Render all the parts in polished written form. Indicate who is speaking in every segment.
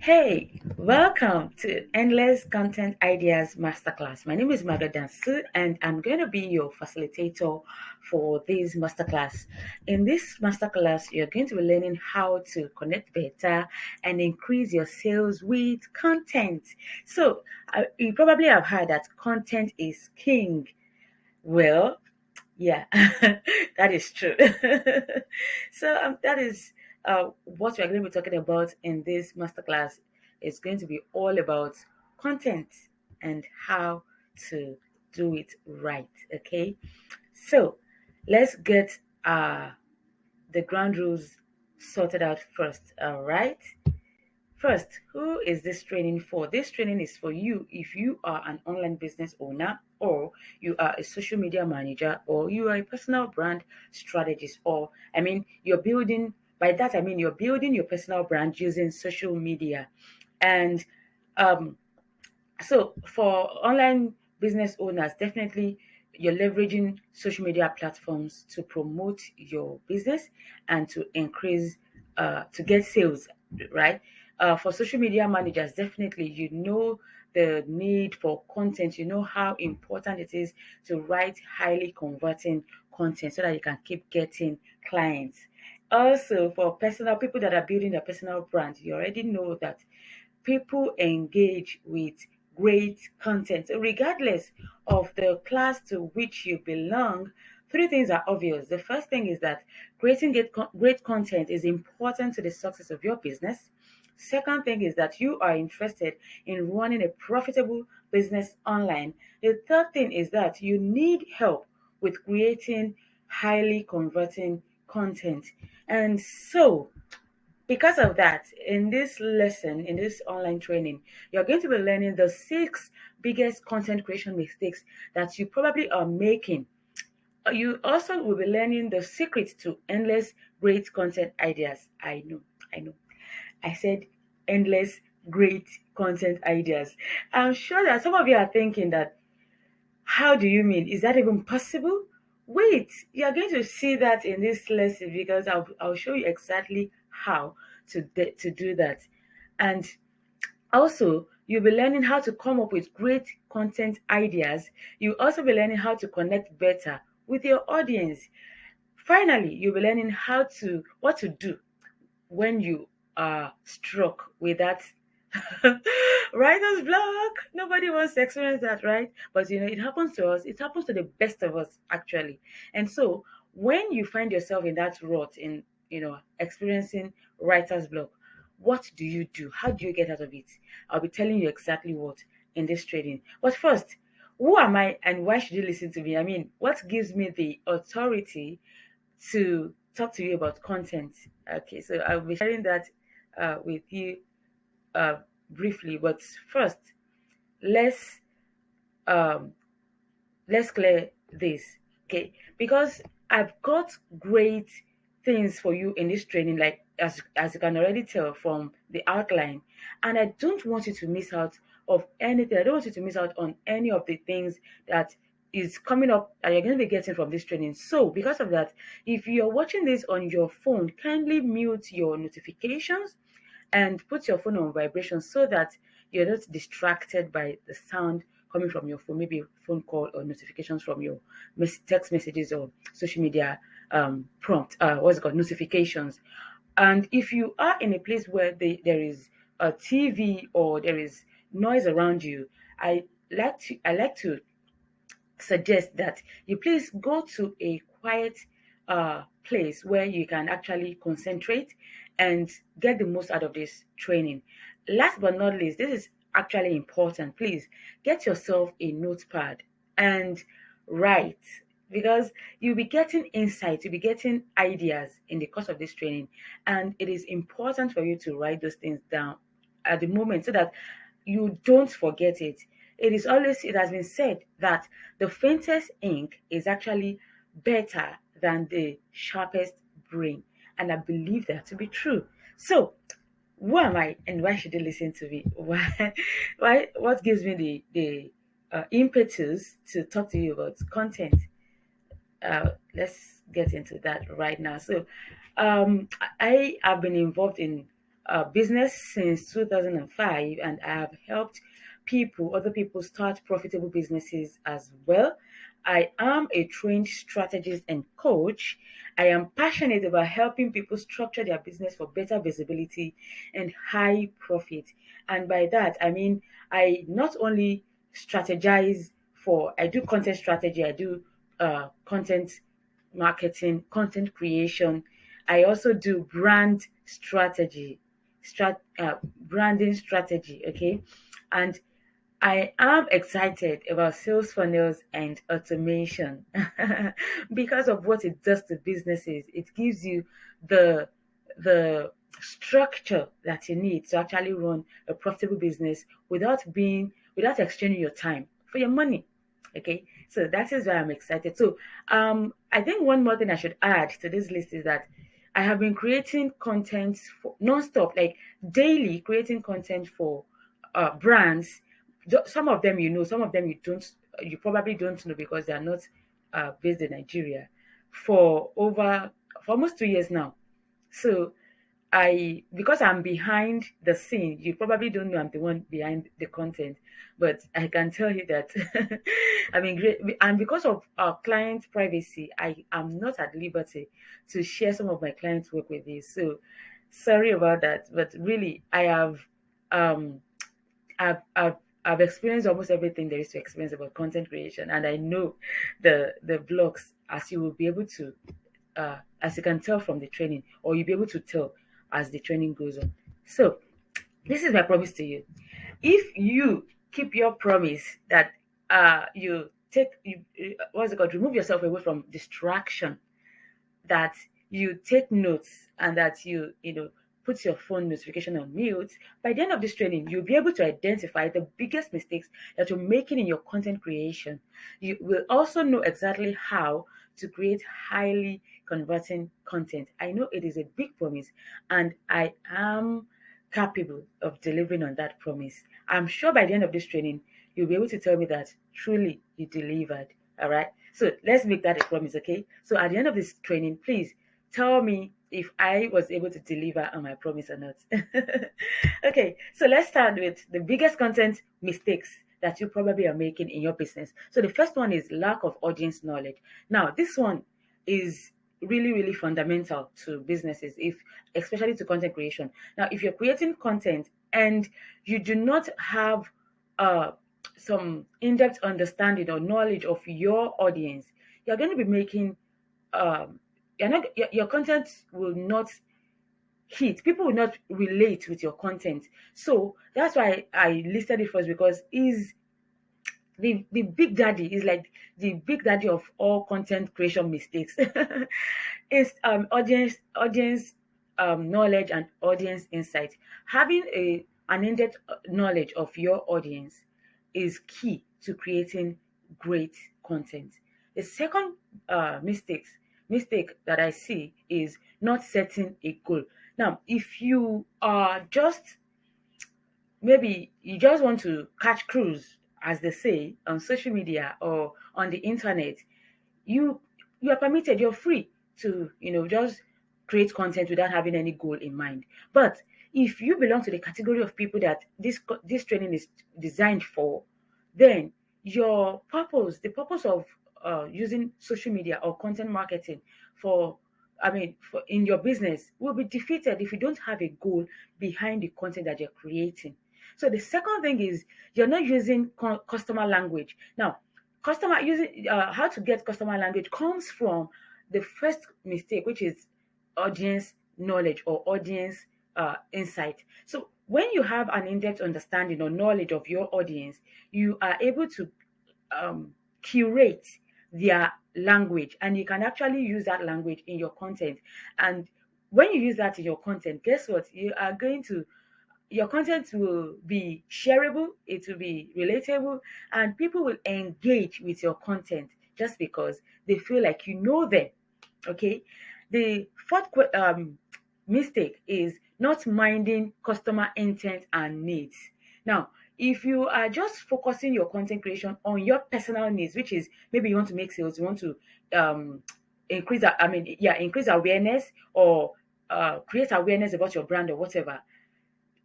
Speaker 1: Hey, welcome to Endless Content Ideas Masterclass. My name is Margaret Dansu, and I'm going to be your facilitator for this masterclass. In this masterclass, you're going to be learning how to connect better and increase your sales with content. You probably have heard that content is king. Well, yeah, that is true. That is what we're going to be talking about in this masterclass. It's going to be all about content and how to do it right. Okay, so let's get the ground rules sorted out first. All right. First, who is this training for? This training is for you if you are an online business owner, or you are a social media manager, or you are a personal brand strategist, or you're building, by that I mean you're building your personal brand using social media. And um, so for online business owners, definitely you're leveraging social media platforms to promote your business and to increase, to get sales, right? For social media managers, definitely you know the need for content. You know how important it is to write highly converting content so that you can keep getting clients. Also, for personal people that are building their personal brand, you already know that people engage with great content. Regardless of the class to which you belong, three things are obvious. The first thing is that creating great content is important to the success of your business. Second thing is that you are interested in running a profitable business online. The third thing is that you need help with creating highly converting content. And so, because of that, in this lesson, in this online training, you're going to be learning the six biggest content creation mistakes that you probably are making. You also will be learning the secret to endless great content ideas. I know. I said endless great content ideas. I'm sure that some of you are thinking that, how do you mean? Is that even possible? Wait, you're going to see that in this lesson because I'll show you exactly how to do that. And also, you'll be learning how to come up with great content ideas. You'll also be learning how to connect better with your audience. Finally, you'll be learning what to do when you are struck with that writer's block. Nobody wants to experience that, right? But it happens to us. It happens to the best of us, actually. And so, when you find yourself in that rut, in experiencing writer's block, what do you do? How do you get out of it? I'll be telling you exactly what in this training. But first, who am I and why should you listen to me? What gives me the authority to talk to you about content? Okay, so I'll be sharing that with you uh, briefly. But first, let's um, let's clear this, okay? Because I've got great things for you in this training, like as you can already tell from the outline, and I don't want you to miss out of anything. I don't want you to miss out on any of the things that is coming up that you're going to be getting from this training. So, because of that, if you're watching this on your phone, kindly mute your notifications and put your phone on vibration so that you're not distracted by the sound coming from your phone, maybe a phone call or notifications from your text messages or social media prompt, what's it called, notifications. And if you are in a place where there is a TV or there is noise around you, I like to suggest that you please go to a quiet place where you can actually concentrate and get the most out of this training. Last but not least, this is actually important. Please get yourself a notepad and write, because you'll be getting insights, you'll be getting ideas in the course of this training, and it is important for you to write those things down at the moment so that you don't forget it. It has been said that the faintest ink is actually better than the sharpest brain. And I believe that to be true. So, who am I and why should you listen to me? What gives me the impetus to talk to you about content? Let's get into that right now. So, I have been involved in business since 2005, and I have helped other people start profitable businesses as well. I am a trained strategist and coach. I am passionate about helping people structure their business for better visibility and high profit. And by that, I mean, I not only strategize I do content strategy, I do content marketing, content creation. I also do branding strategy. Okay, and I am excited about sales funnels and automation because of what it does to businesses. It gives you the the structure that you need to actually run a profitable business without exchanging your time for your money. Okay, so that is why I'm excited. So I think one more thing I should add to this list is that I have been creating content for non-stop, like daily creating content for brands. Some of them you know, some of them you don't. You probably don't know because they are not based in Nigeria for almost 2 years now. So because I'm behind the scene, you probably don't know I'm the one behind the content, but I can tell you that I mean, great, and because of our client privacy, I am not at liberty to share some of my clients' work with you. So sorry about that, but really, um, I've I've experienced almost everything there is to experience about content creation, and I know the blogs, as you will be able to as you can tell from the training, or you'll be able to tell as the training goes on. So, this is my promise to you. If you keep your promise that what's it called, remove yourself away from distraction, that you take notes, and that you put your phone notification on mute, by the end of this training you'll be able to identify the biggest mistakes that you're making in your content creation. You will also know exactly how to create highly converting content. I know it is a big promise, and I am capable of delivering on that promise. I'm sure by the end of this training you'll be able to tell me that truly you delivered. All right. So let's make that a promise, okay? So at the end of this training, please tell me if I was able to deliver on my promise or not. Okay, so let's start with the biggest content mistakes that you probably are making in your business. So the first one is lack of audience knowledge. Now, this one is really, really fundamental to businesses, if especially to content creation. Now, if you're creating content and you do not have uh some in-depth understanding or knowledge of your audience, you're going to be making your content will not hit. People will not relate with your content. So that's why I listed it first, because is the big daddy is like the big daddy of all content creation mistakes. Is audience knowledge and audience insight. Having a an in-depth knowledge of your audience is key to creating great content. The second mistake that I see is not setting a goal. Now, if you are just maybe you just want to catch cruise, as they say, on social media or on the internet, you you are permitted, you're free to just create content without having any goal in mind. But if you belong to the category of people that this training is designed for, then your purpose the purpose of using social media or content marketing for for in your business will be defeated if you don't have a goal behind the content that you're creating. So the second thing is you're not using customer language. Now, customer using how to get customer language comes from the first mistake, which is audience knowledge or audience insight. So when you have an in-depth understanding or knowledge of your audience, you are able to curate their language, and you can actually use that language in your content. And when you use that in your content, guess what, your content will be shareable, it will be relatable, and people will engage with your content just because they feel like you know them. Okay. The fourth mistake is not minding customer intent and needs. Now, if you are just focusing your content creation on your personal needs, which is maybe you want to make sales, you want to increase awareness, or create awareness about your brand or whatever,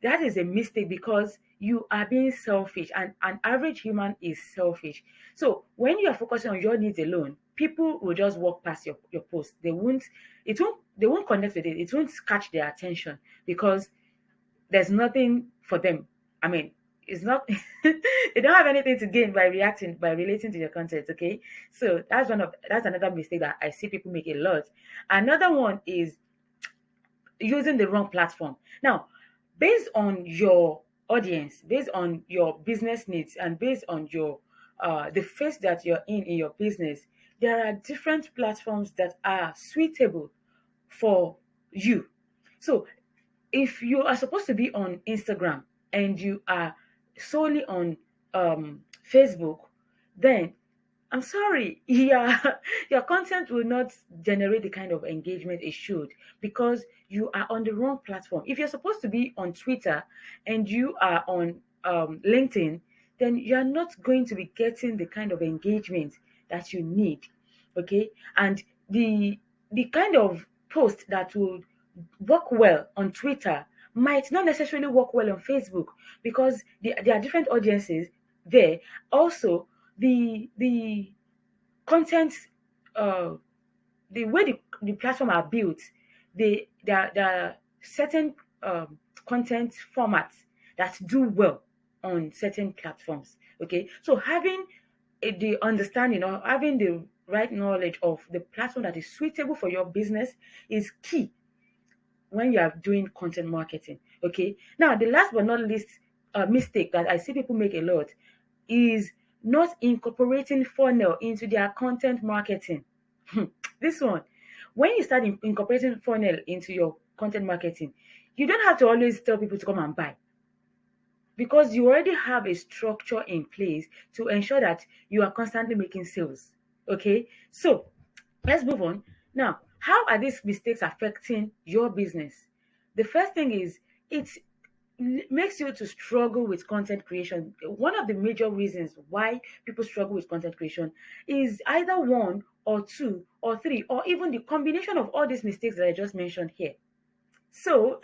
Speaker 1: that is a mistake because you are being selfish, and an average human is selfish. So when you are focusing on your needs alone, people will just walk past your post. They won't connect with it. It won't catch their attention because there's nothing for them. I mean, it's not they don't have anything to gain by reacting, by relating to your content. Okay. So that's another mistake that I see people make a lot. Another one is using the wrong platform. Now, based on your audience, based on your business needs, and based on your the phase that you're in your business, there are different platforms that are suitable for you. So if you are supposed to be on Instagram and you are solely on Facebook, then I'm sorry, your content will not generate the kind of engagement it should because you are on the wrong platform. If you're supposed to be on Twitter and you are on LinkedIn, then you're not going to be getting the kind of engagement that you need. Okay, and the kind of post that would work well on Twitter might not necessarily work well on Facebook because there are different audiences there. Also, the content, uh, the way the platform are built, there are certain content formats that do well on certain platforms. Okay, so having the understanding or having the right knowledge of the platform that is suitable for your business is key when you are doing content marketing. Okay. Now, the last but not least mistake that I see people make a lot is not incorporating funnel into their content marketing. This one, when you start incorporating funnel into your content marketing, you don't have to always tell people to come and buy because you already have a structure in place to ensure that you are constantly making sales. Okay. So let's move on. Now, how are these mistakes affecting your business? The first thing is it makes you to struggle with content creation. One of the major reasons why people struggle with content creation is either one or two or three, or even the combination of all these mistakes that I just mentioned here. So,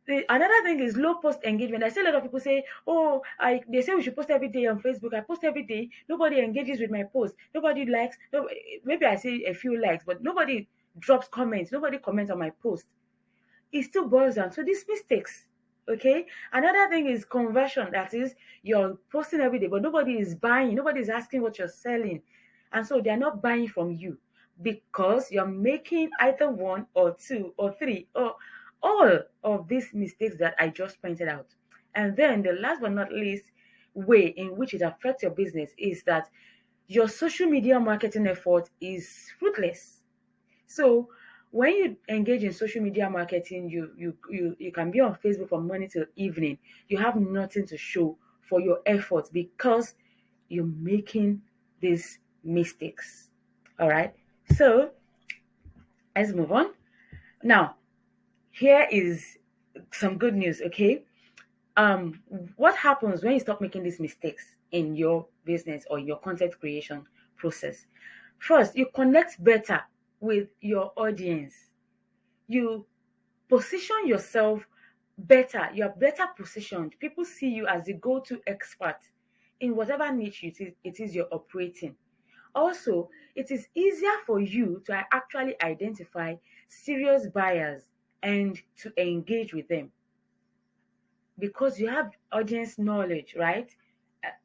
Speaker 1: another thing is low post engagement. I see a lot of people say, "Oh, I they say we should post every day on Facebook. I post every day. Nobody engages with my post. Nobody likes. No, maybe I see a few likes, but nobody drops comments. Nobody comments on my post." It still boils down to these mistakes. Okay. Another thing is conversion. That is, you're posting every day, but nobody is buying. Nobody is asking what you're selling, and so they're not buying from you because you're making either one or two or three or all of these mistakes that I just pointed out. And then the last but not least way in which it affects your business is that your social media marketing effort is fruitless. So when you engage in social media marketing, you can be on Facebook from morning till evening. You have nothing to show for your efforts because you're making these mistakes. All right. So let's move on. Now, here is some good news. Okay. Um, what happens when you stop making these mistakes in your business or your content creation process? First, you connect better with your audience. You position yourself better. You're better positioned. People see you as the go-to expert in whatever niche it is you're operating. Also, it is easier for you to actually identify serious buyers and to engage with them because you have audience knowledge, right?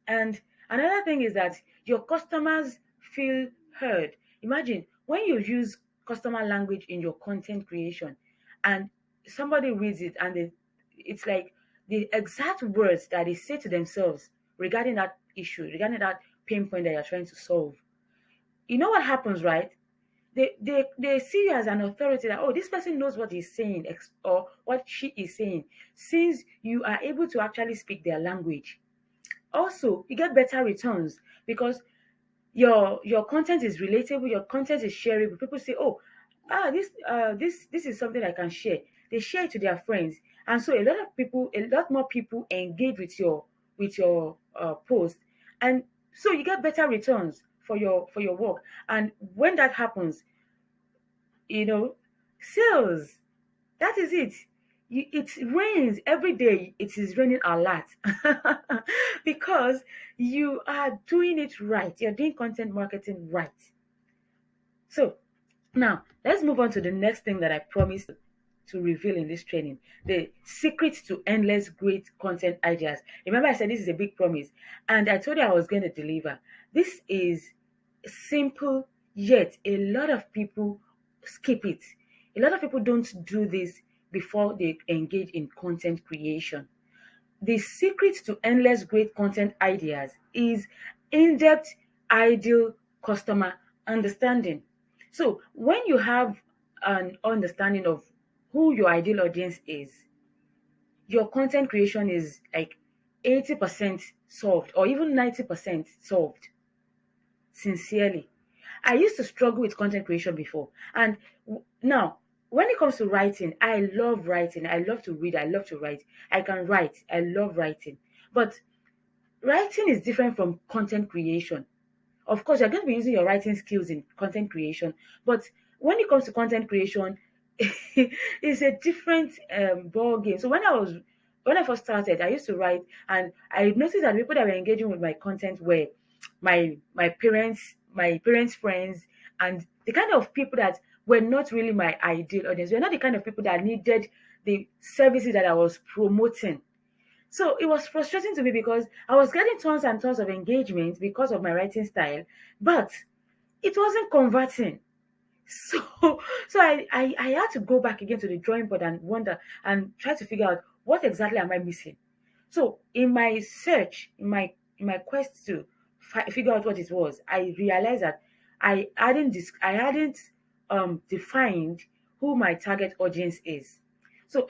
Speaker 1: And another thing is that your customers feel heard. Imagine when you use customer language in your content creation and somebody reads it and it's like the exact words that they say to themselves regarding that issue, regarding that pain point that you're trying to solve. You know what happens, right? They see you as an authority that, oh, this person knows what he's saying or what she is saying, since you are able to actually speak their language. Also, you get better returns because your content is relatable, your content is shareable. People say, oh, this is something I can share. They share it to their friends, and so a lot more people engage with your post, and so you get better returns for your work. And when that happens, you know, Sales. That is it. It rains every day. It is raining a lot because you are doing it right. You're doing content marketing right. So now let's move on to the next thing that I promised to reveal in this training: the secret to endless great content ideas. Remember, I said this is a big promise, and I told you I was going to deliver. This is simple, yet a lot of people skip it. A lot of people don't do this before they engage in content creation. The secret to endless great content ideas is in depth, ideal customer understanding. So, when you have an understanding of who your ideal audience is, your content creation is like 80% solved or even 90% solved. Sincerely, I used to struggle with content creation before. And now, when it comes to writing, I love writing. I love to read. I love to write. I can write. I love writing. But writing is different from content creation. Of course, you're going to be using your writing skills in content creation, but when it comes to content creation, it's a different ball game. So when I first started, I used to write, and I noticed that people that were engaging with my content were my parents' friends, and the kind of people that were not really my ideal audience. Were not the kind of people that needed the services that I was promoting. So it was frustrating to me because I was getting tons and tons of engagement because of my writing style, but it wasn't converting. So so I had to go back again to the drawing board and wonder and try to figure out what exactly am I missing. So in my search, in my quest to figure out what it was, I realized that I hadn't defined who my target audience is. So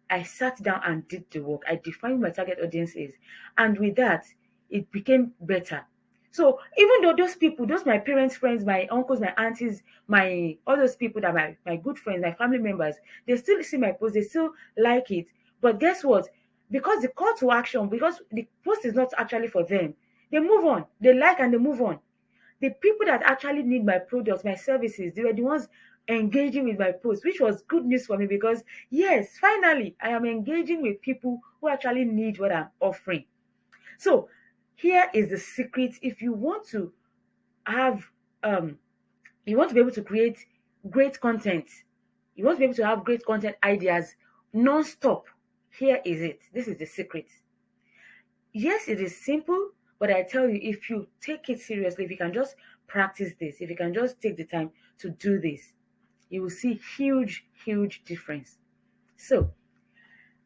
Speaker 1: I sat down and did the work. I defined who my target audience is, and with that, it became better. So even though those people, those my parents' friends, my uncles, my aunties, my all those people that my good friends, my family members, they still see my post, they still like it. But guess what? Because the call to action, because the post is not actually for them, they move on. They like and they move on. The people that actually need my products, my services, they were the ones engaging with my post, which was good news for me because yes, finally I am engaging with people who actually need what I'm offering. So here is the secret. If you want to have um you want to be able to create great content, you want to be able to have great content ideas non-stop, here is it. This is the secret. Yes, it is simple, but I tell you, if you take it seriously, if you can just practice this, if you can just take the time to do this, you will see huge difference. So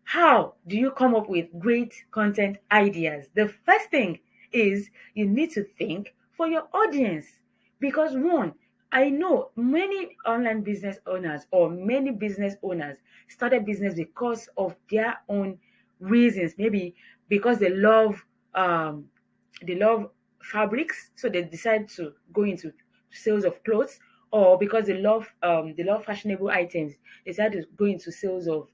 Speaker 1: how do you come up with great content ideas? The first thing is you need to think for your audience. Because one, I know many online business owners or many business owners started business because of their own reasons. Maybe because they love fabrics, so they decide to go into sales of clothes, or because they love fashionable items, they decide to go into sales of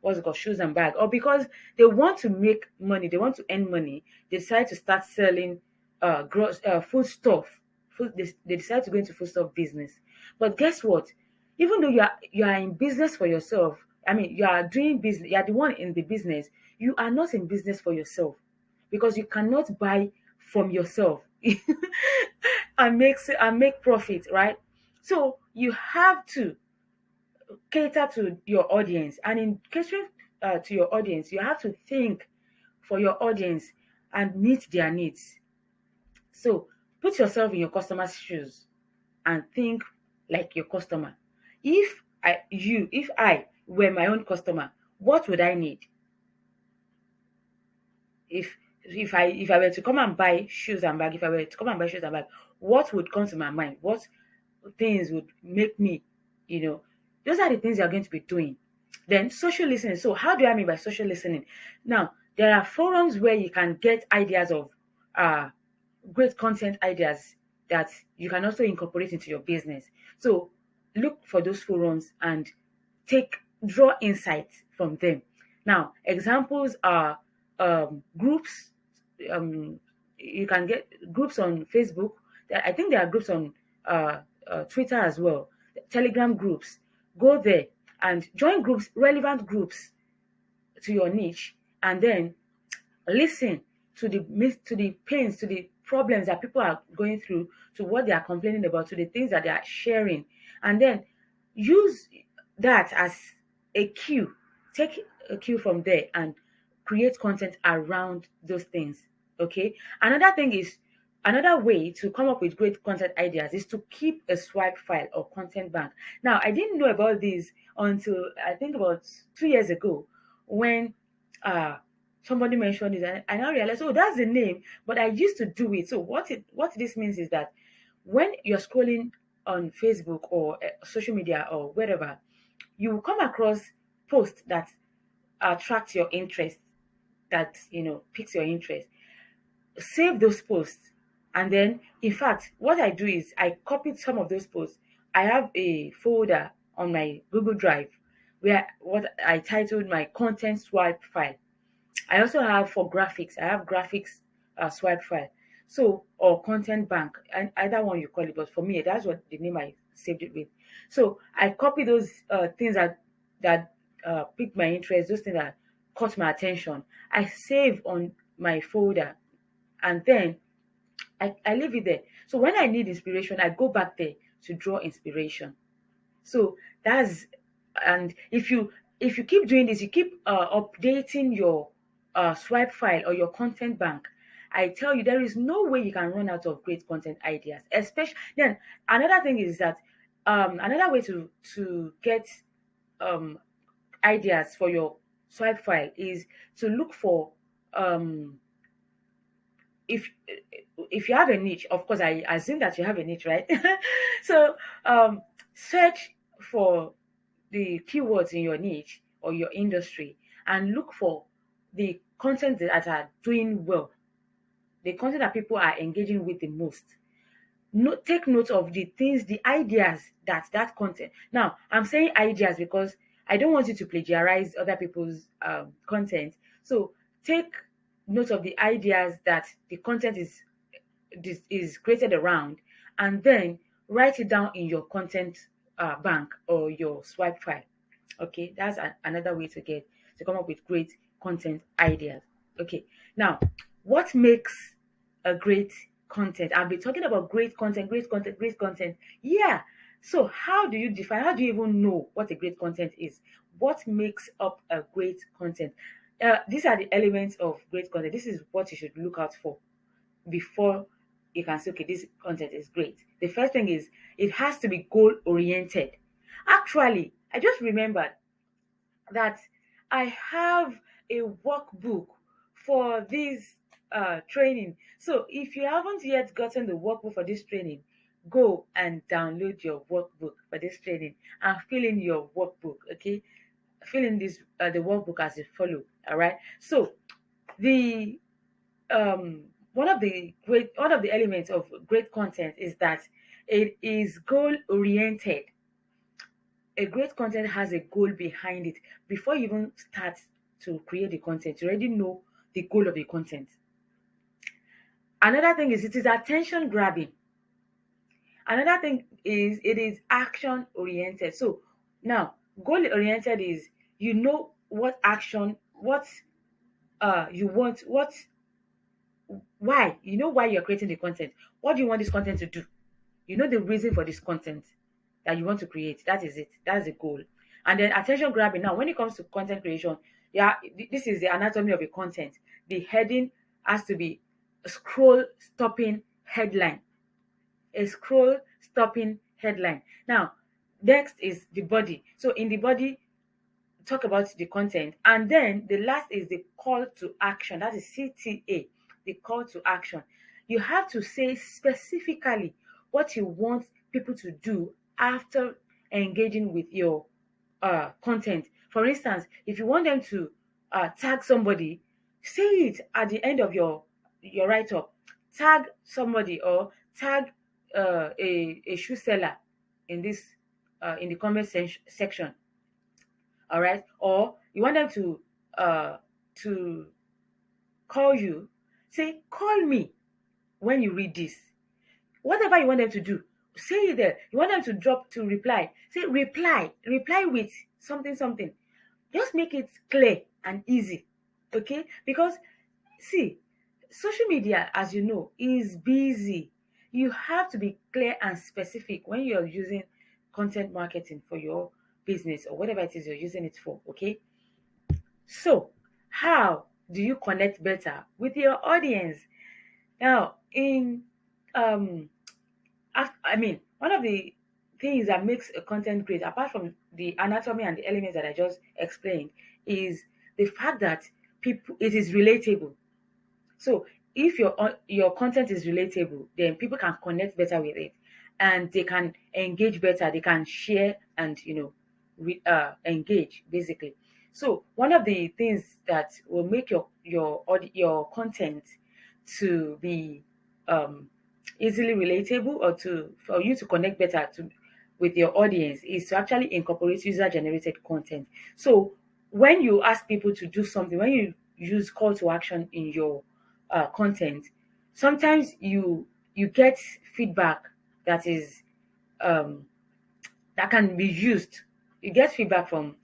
Speaker 1: what's it called, shoes and bag, or because they want to make money, they want to earn money, they decide to start selling food stuff. They decide to go into food stuff business. But guess what? Even though you are in business for yourself, I mean you are doing business, you are the one in the business, you are not in business for yourself because you cannot buy from yourself and make profit, right? So you have to cater to your audience, and in catering to your audience, you have to think for your audience and meet their needs. So put yourself in your customer's shoes and think like your customer. If I were my own customer, what would I need? If I were to come and buy shoes and bag, if I were to come and buy shoes and bag, what would come to my mind? What things would make me, you know, those are the things you're going to be doing. Then social listening. So how do I mean by social listening? Now, there are forums where you can get ideas of uh great content ideas that you can also incorporate into your business. So look for those forums and take draw insights from them. Now, examples are groups. You can get groups on Facebook. I think there are groups on Twitter as well, Telegram groups. go there and join groups, relevant groups to your niche, and then listen to the pains, to the problems that people are going through, to what they are complaining about, to the things that they are sharing, and then use that as a cue. Take a cue from there and create content around those things. Okay. Another way to come up with great content ideas is to keep a swipe file or content bank. Now, I didn't know about this until I think about 2 years ago, when uh somebody mentioned it, and I now realized, oh, that's the name, but I used to do it. So what this means is that when you're scrolling on Facebook or social media or wherever, you will come across posts that attract your interest, that piques your interest. Save those posts, and then, in fact, what I do is I copied some of those posts. I have a folder on my Google Drive where what I titled my content swipe file. I also have, for graphics, I have graphics swipe file. So, or content bank, and either one you call it, but for me, that's what the name I saved it with. So I copy those things that piqued my interest, those things that caught my attention. I save on my folder, and then I leave it there. So when I need inspiration, I go back there to draw inspiration. So that's, and if you keep doing this, you keep updating your swipe file or your content bank. I tell you, there is no way you can run out of great content ideas. Especially then, another thing is that another way to get um, ideas for your swipe file is to look for um, if if you have a niche. Of course, I assume that you have a niche, right? So um, search for the keywords in your niche or your industry, and look for the content that are doing well, the content that people are engaging with the most. Take note of the things, the ideas that content. Now, I'm saying ideas because I don't want you to plagiarize other people's content. So take note of the ideas that the content is created around, and then write it down in your content bank or your swipe file. Okay, that's another way to come up with great content ideas. Okay, now, what makes a great content? I've been talking about great content, great content, great content. Yeah. So how do you define? How do you even know what a great content is? What makes up a great content? These are the elements of great content. This is what you should look out for before you can say, okay, this content is great. The first thing is, it has to be goal oriented. Actually, I just remembered that I have a workbook for this training. So if you haven't yet gotten the workbook for this training, go and download your workbook for this training and fill in your workbook. Okay, fill in this the workbook as it follow. All right. So the um one of the elements of great content is that it is goal oriented. A great content has a goal behind it. Before you even start to create the content, you already know the goal of the content. Another thing is, it is attention grabbing. Another thing is, it is action oriented. So now, goal oriented is, what action, what you want, why, why you're creating the content. What do you want this content to do? You know the reason for this content that you want to create. That is it. That's the goal. And then attention grabbing. Now, when it comes to content creation, yeah, this is the anatomy of a content. The heading has to be a scroll stopping headline. A scroll stopping headline. Now, next is the body. So in the body, talk about the content, and then the last is the call to action. That is CTA, the call to action. You have to say specifically what you want people to do after engaging with your content. For instance, if you want them to tag somebody, say it at the end of your write-up. Tag somebody, or tag a shoe seller in this in the comment section. All right, or you want them to call you, say, call me when you read this. Whatever you want them to do, say it there. You want them to drop to reply. Say reply with something something. Just make it clear and easy. Okay? Because see, social media, as you know, is busy. You have to be clear and specific when you're using content marketing for your business or whatever it is you're using it for. Okay? So, how do you connect better with your audience? Now, in um I mean, one of the things that makes a content great, apart from the anatomy and the elements that I just explained, is the fact that people it is relatable. So if your content is relatable, then people can connect better with it, and they can engage better. They can share and engage basically. So one of the things that will make your content to be um, easily relatable, or to for you to connect better to with your audience, is to actually incorporate user generated content. So when you ask people to do something, when you use call to action in your content, sometimes you get feedback that is um, that can be used. You get feedback from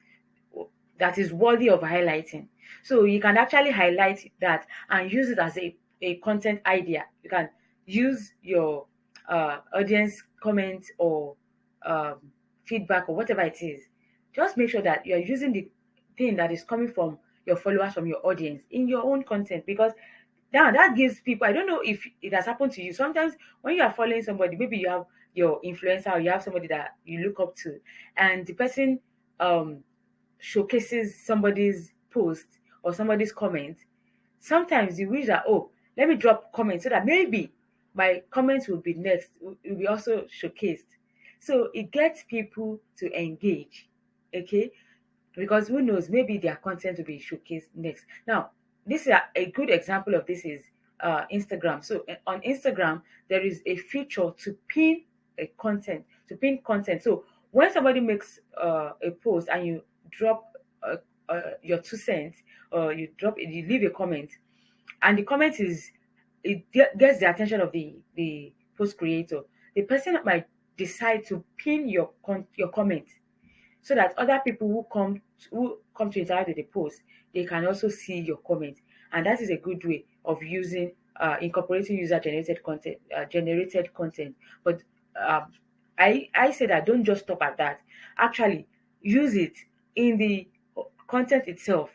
Speaker 1: that is worthy of highlighting. So you can actually highlight that and use it as a content idea. You can use your audience comments or feedback or whatever it is. Just make sure that you're using the thing that is coming from your followers, from your audience in your own content, because now that gives people, I don't know if it has happened to you. Sometimes when you are following somebody, maybe you have your influencer or you have somebody that you look up to, and the person um showcases somebody's post or somebody's comment, sometimes you wish that, oh, let me drop comments so that maybe my comments will be next, will be also showcased. So it gets people to engage. Okay, because who knows, maybe their content will be showcased next. Now, this is a good example of this is Instagram. So on Instagram, there is a feature to pin a content, so when somebody makes a post and you drop your 2 cents, or you leave a comment, and the comment is, gets the attention of the post creator, the person might decide to pin your comment, so that other people who come to interact with the post, they can also see your comment. And that is a good way of using incorporating user generated content. But um, I say that don't just stop at that. Actually, use it in the content itself.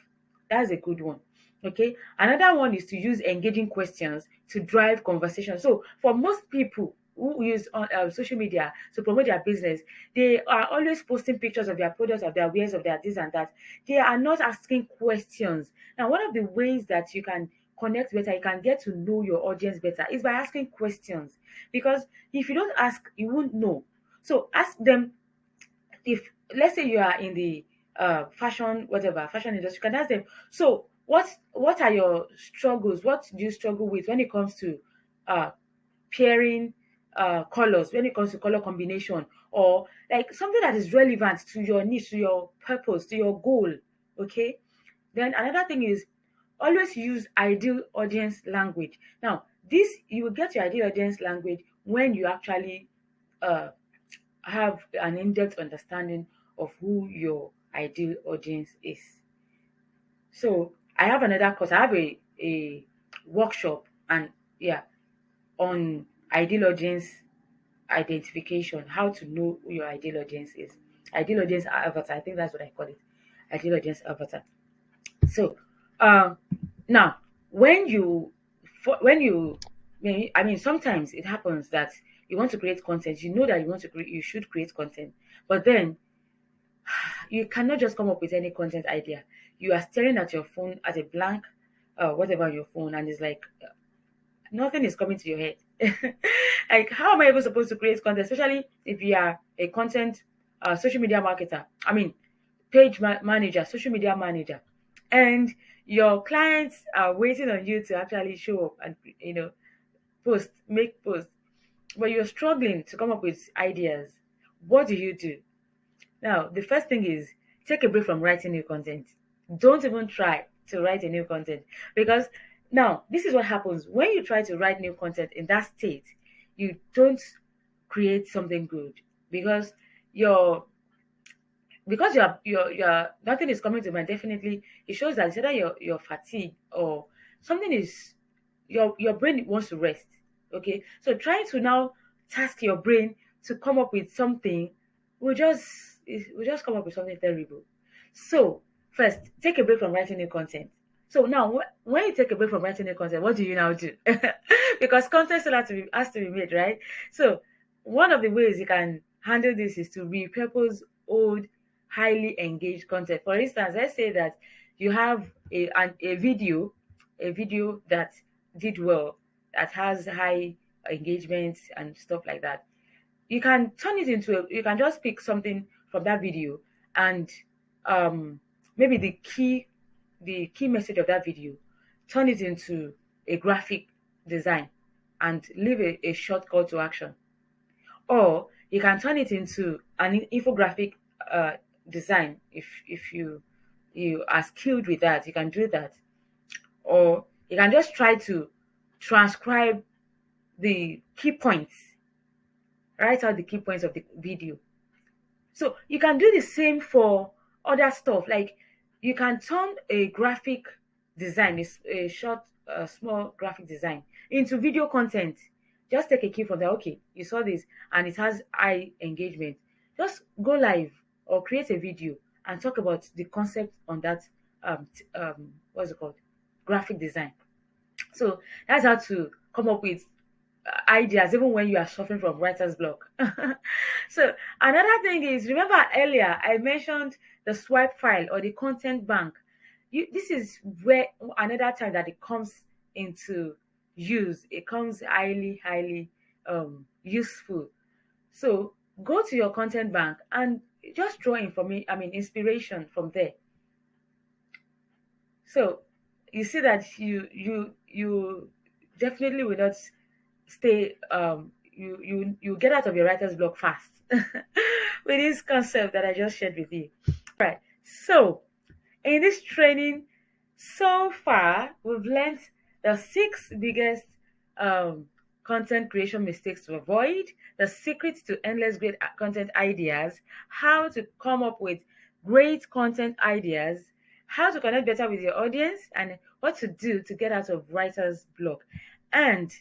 Speaker 1: That's a good one. Okay, another one is to use engaging questions to drive conversation. So for most people who use on social media to promote their business, they are always posting pictures of their products, of their wares, of their this and that. They are not asking questions. Now, one of the ways that you can connect better, you can get to know your audience better, is by asking questions. Because if you don't ask, you won't know. So ask them. If let's say you are in the fashion, whatever fashion industry, you can ask them, so what are your struggles, what do you struggle with when it comes to uh pairing colors, when it comes to color combination, or like something that is relevant to your niche, to your purpose, to your goal. Okay, then another thing is always use ideal audience language. Now this, you will get your ideal audience language when you actually uh have an in-depth understanding of who your ideal audience is. So I have another course. I have a workshop, and yeah, on ideal audience identification, how to know who your ideal audience is. Ideal audience avatar. I think that's what I call it. Ideal audience avatar. So um now when you I mean, sometimes it happens that you want to create content, you know that you should create content, but then you cannot just come up with any content idea. You are staring at your phone, at a blank whatever on your phone, and it's like nothing is coming to your head. Like, how am I even supposed to create content, especially if you are a content social media marketer? I mean, manager, social media manager, and your clients are waiting on you to actually show up and make posts, but you're struggling to come up with ideas. What do you do? Now, the first thing is take a break from writing new content. Don't even try to write a new content, because now this is what happens when you try to write new content in that state. You don't create something good, because your you're nothing is coming to mind. Definitely it shows that it's either you're fatigued, or something is, your brain wants to rest. Okay, so trying to now task your brain to come up with something will just come up with something terrible. So first, take a break from writing new content. So now when you take a break from writing new content, what do you now do? Because content still has to be made, right? So one of the ways you can handle this is to repurpose old, highly engaged content. For instance, let's say that you have a video that did well, that has high engagement and stuff like that. You can turn it into you can just pick something from that video, and um maybe the key message of that video, turn it into a graphic design and leave a short call to action. Or you can turn it into an infographic uh, design. If you are skilled with that, you can do that. Or you can just try to transcribe the key points, write out the key points of the video. So you can do the same for other stuff. Like you can turn a graphic design, a short, small graphic design, into video content. Just take a key from there. Okay, you saw this and it has high engagement. Just go live or create a video and talk about the concept on that. What's it called? Graphic design. So that's how to come up with ideas even when you are suffering from writer's block. So another thing is, remember earlier I mentioned the swipe file or the content bank. This is where another time that it comes into use. It comes highly useful. So go to your content bank and just draw information, I mean inspiration from there. So you see that you definitely will not stay you get out of your writer's block fast with this concept that I just shared with you. Right. So in this training, so far we've learned the six biggest um, content creation mistakes to avoid, the secrets to endless great content ideas, how to come up with great content ideas, how to connect better with your audience, and what to do to get out of writer's block. And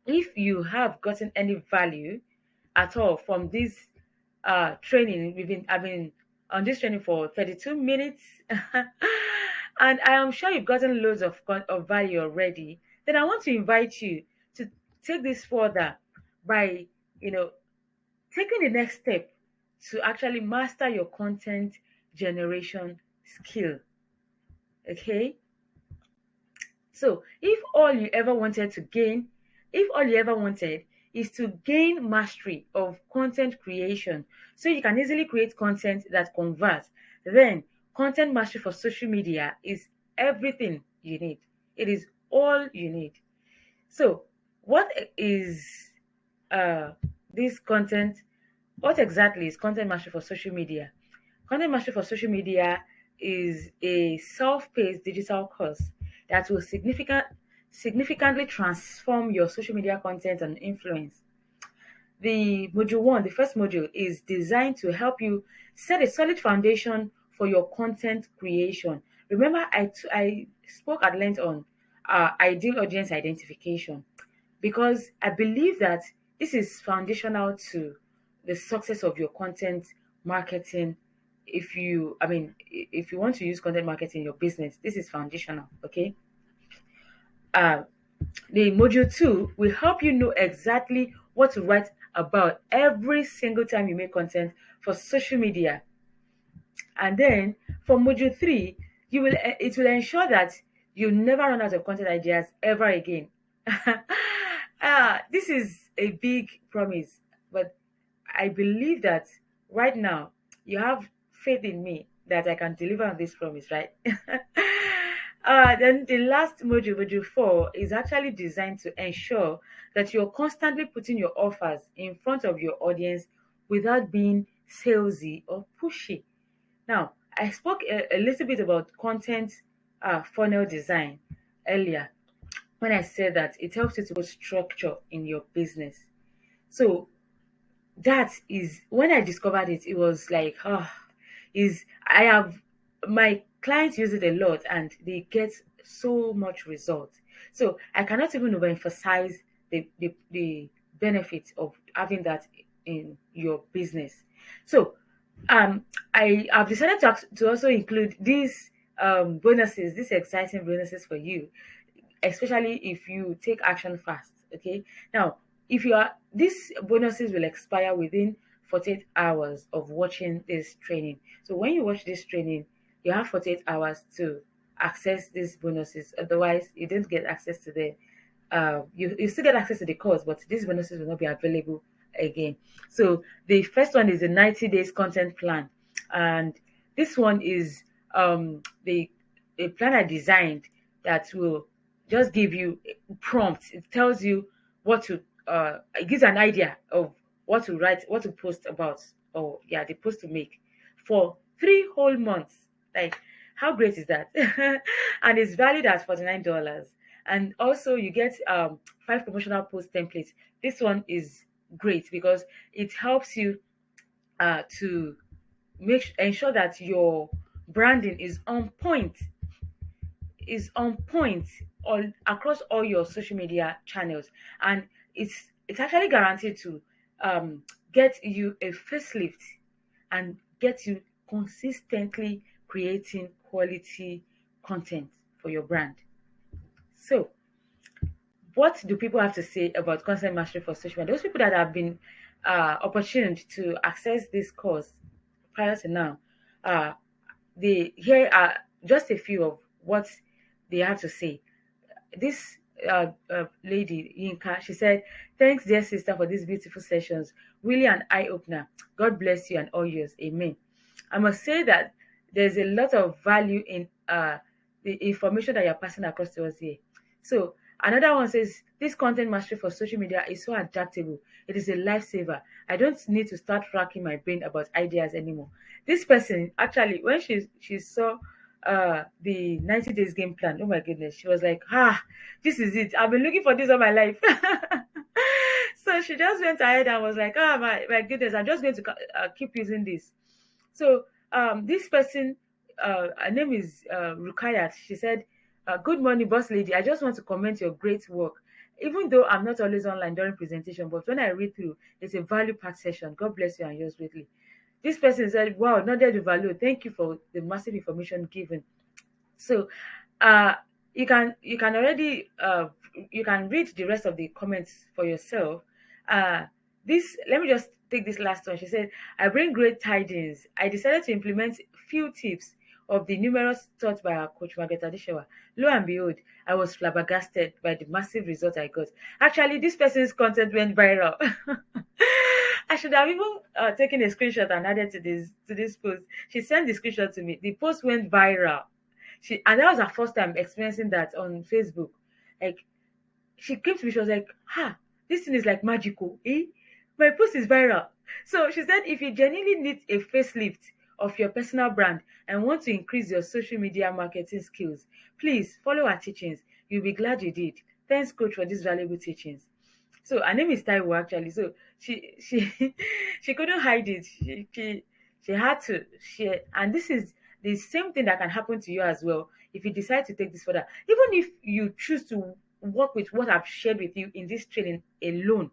Speaker 1: if you have gotten any value at all from this training, I've been on this training for 32 minutes, and I am sure you've gotten loads of value already. Then I want to invite you to take this further by, you know, taking the next step to actually master your content generation skill. Okay, so if all you ever wanted is to gain mastery of content creation, so you can easily create content that converts, then content mastery for social media is everything you need. It is all you need. So, what is uh, this content? What exactly is content mastery for social media? Content mastery for social media is a self-paced digital course that will significantly transform your social media content and influence. The module one, the first module, is designed to help you set a solid foundation for your content creation. Remember, I spoke at length on ideal audience identification, because I believe that this is foundational to the success of your content marketing. If you want to use content marketing in your business, this is foundational. Okay. Uh, the module two will help you know exactly what to write about every single time you make content for social media. And then for module three, it will ensure that you never run out of content ideas ever again. This is a big promise, but I believe that right now you have faith in me that I can deliver on this promise, right? Then the last module, module four, is actually designed to ensure that you're constantly putting your offers in front of your audience without being salesy or pushy. Now, I spoke a little bit about content funnel design earlier when I said that it helps you to put structure in your business. So that is when I discovered it, it was like, is I have my clients use it a lot and they get so much result. So I cannot even overemphasize the benefit of having that in your business. So I have decided to also include these bonuses, these exciting bonuses for you, especially if you take action fast. Okay. Now, if you are these bonuses will expire within 48 hours of watching this training. So when you watch this training, you have 48 hours to access these bonuses. Otherwise, you don't get access to them. You still get access to the course, but these bonuses will not be available again. So the first one is a 90 days content plan, and this one is the a plan I designed that will just give you prompts. It tells you what to it gives an idea of what to write, what to post about, or yeah, the post to make for 3 whole months. Like, how great is that? And it's valued at $49. And also you get 5 promotional post templates. This one is great because it helps you to ensure that your branding is on point all across all your social media channels, and it's actually guaranteed to get you a facelift and get you consistently creating quality content for your brand. So what do people have to say about content mastery for social media? Those people that have been opportuned to access this course prior to now, uh, here are just a few of what they have to say. This lady, Yinka, she said, "Thanks, dear sister, for these beautiful sessions. Really an eye opener. God bless you and all yours. Amen." I must say that there's a lot of value in the information that you're passing across to us here. So another one says, "This content mastery for social media is so adaptable. It is a lifesaver. I don't need to start racking my brain about ideas anymore." This person actually, when she saw the 90 days game plan, oh my goodness, she was like, this is it. I've been looking for this all my life. So she just went ahead and was like, my goodness, I'm just going to keep using this. So this person, her name is Rukayat. She said, "Good morning, boss lady. I just want to comment your great work. Even though I'm not always online during presentation, but when I read through, it's a value-packed session. God bless you and yours greatly." This person said, "Wow, not there to value. Thank you for the massive information given." So uh you can already you can read the rest of the comments for yourself. uh this Let me just take this last one. She said, "I bring great tidings. I decided to implement few tips of the numerous taught by our coach Margaret Adishewa. Lo and behold, I was flabbergasted by the massive result I got. Actually, this person's content went viral." I should have even taken a screenshot and added to this post. She sent the screenshot to me. The post went viral. And that was her first time experiencing that on Facebook. Like, she came to me, she was like, this thing is like magical. My post is viral. So she said, if you genuinely need a facelift of your personal brand and want to increase your social media marketing skills, please follow our teachings. You'll be glad you did. Thanks, coach, for these valuable teachings. So her name is Taiwo actually. So she she couldn't hide it. She had to share, and this is the same thing that can happen to you as well if you decide to take this further. Even if you choose to work with what I've shared with you in this training alone,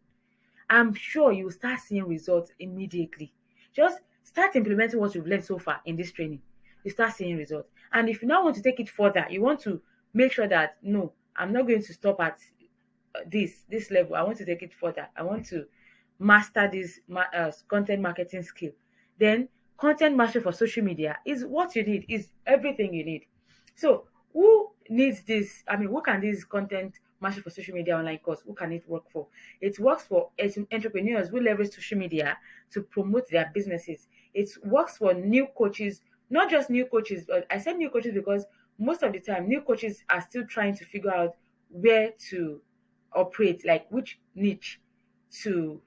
Speaker 1: I'm sure you will start seeing results immediately. Just start implementing what you've learned so far in this training. You start seeing results. And if you now want to take it further, you want to make sure that no, I'm not going to stop at this level. I want to take it further. I want to master this content marketing skill. Then content mastery for social media is what you need, is everything you need. So who needs this? I mean, who can this content mastery for social media online course, who can it work for? It works for entrepreneurs who leverage social media to promote their businesses. It works for new coaches, not just new coaches, but I said new coaches because most of the time new coaches are still trying to figure out where to operate, like which niche to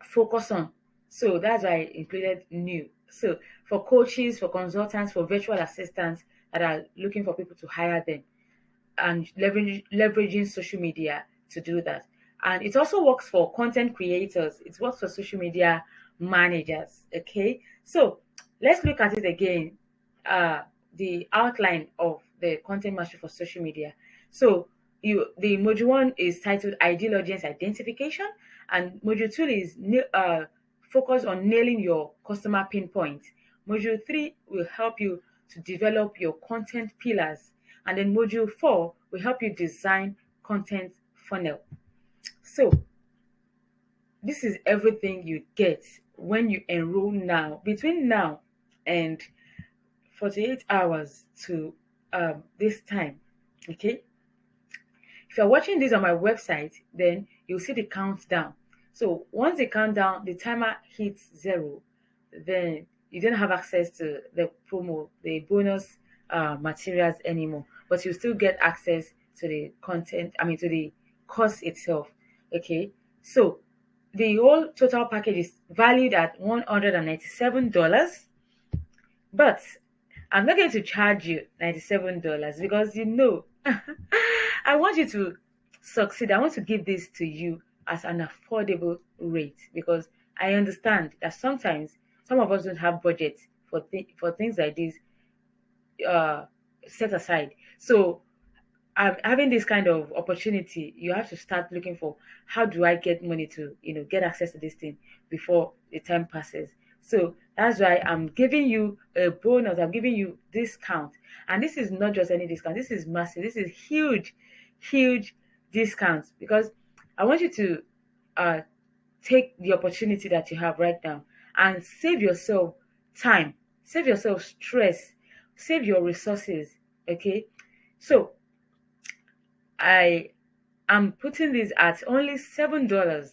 Speaker 1: focus on. So that's why I included new. So for coaches, for consultants, for virtual assistants that are looking for people to hire them and leveraging social media to do that. And it also works for content creators. It works for social media managers. Okay, so let's look at it again. uh the outline of the content mastery for social media. So the module one is titled ideal audience identification, and module two is focus on nailing your customer pinpoint. Module three will help you to develop your content pillars, and then module four will help you design content funnel. So this is everything you get when you enroll now. Between now and 48 hours to this time. Okay. If you're watching this on my website, then you'll see the countdown. So once the countdown, the timer hits zero, then you don't have access to the promo, the bonus materials anymore. But you still get access to the content, I mean, to the course itself. Okay. So the whole total package is valued at $197, but I'm not going to charge you $97 because I want you to succeed. I want to give this to you as an affordable rate because I understand that sometimes some of us don't have budget for for things like this uh, set aside. So having this kind of opportunity, you have to start looking for how do I get money to get access to this thing before the time passes. So that's why I'm giving you a bonus. I'm giving you discount, and this is not just any discount. This is massive. This is huge, huge discounts because I want you to uh, take the opportunity that you have right now and save yourself time, save yourself stress, save your resources. Okay, so I am putting this at only $7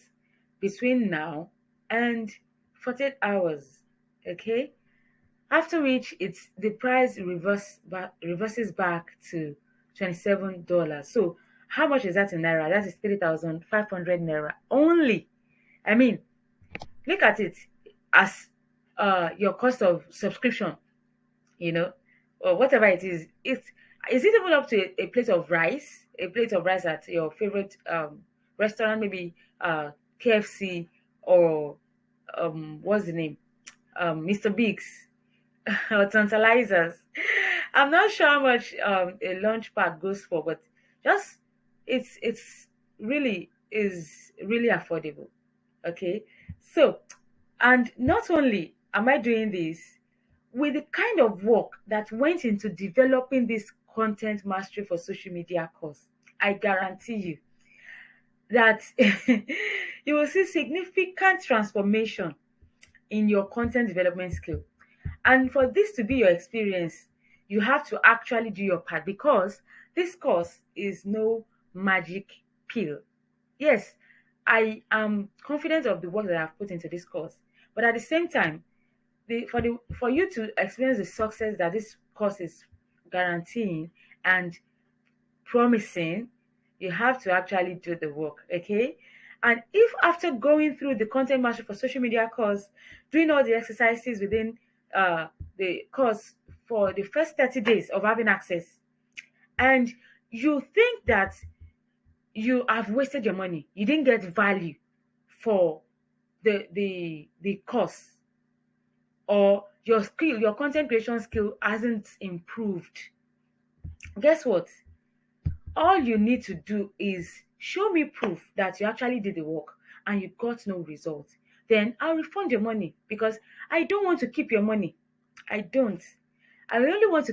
Speaker 1: between now and 48 hours. Okay. After which it's the price reverses back to $27. So how much is that in naira? That is 3,500 naira only. I mean, look at it as your cost of subscription, you know, or whatever it is. Is it even up to a plate of rice? A plate of rice at your favorite restaurant, maybe KFC or what's the name? Mr. Biggs or Tantalizers. I'm not sure how much a lunch pack goes for, but just it's really is really affordable. Okay, so and not only am I doing this, with the kind of work that went into developing this content mastery for social media course, I guarantee you that you will see significant transformation in your content development skill. And for this to be your experience, you have to actually do your part because this course is no magic pill. Yes, I am confident of the work that I've put into this course, but at the same time, for you to experience the success that this course is guaranteeing and promising, you have to actually do the work, okay? And if after going through the content mastery for social media course, doing all the exercises within the course for the first 30 days of having access, and you think that you have wasted your money, you didn't get value for the course, or your skill, your content creation skill hasn't improved, guess what? All you need to do is show me proof that you actually did the work and you got no result. Then I'll refund your money because I don't want to keep your money. I don't. I only want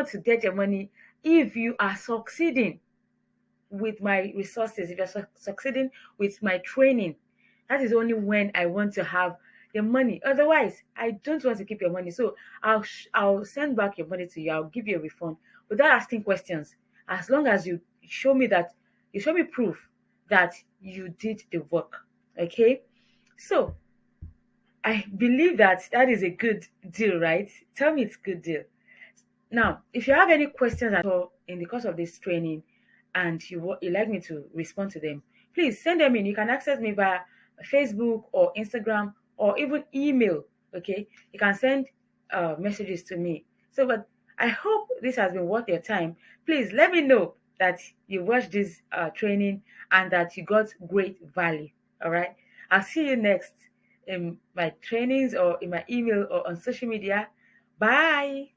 Speaker 1: to get your money if you are succeeding with my resources, if you're succeeding with my training. That is only when I want to have the money. Otherwise, I don't want to keep your money. So I'll send back your money to you. I'll give you a refund without asking questions. As long as you show me proof that you did the work. Okay. So I believe that that is a good deal, right? Tell me it's good deal. Now, if you have any questions at all in the course of this training and you like me to respond to them, please send them in. You can access me via Facebook or Instagram or even email. Okay, you can send messages to me. So, but I hope this has been worth your time. Please let me know that you watched this training and that you got great value. All right. I'll see you next in my trainings or in my email or on social media. Bye.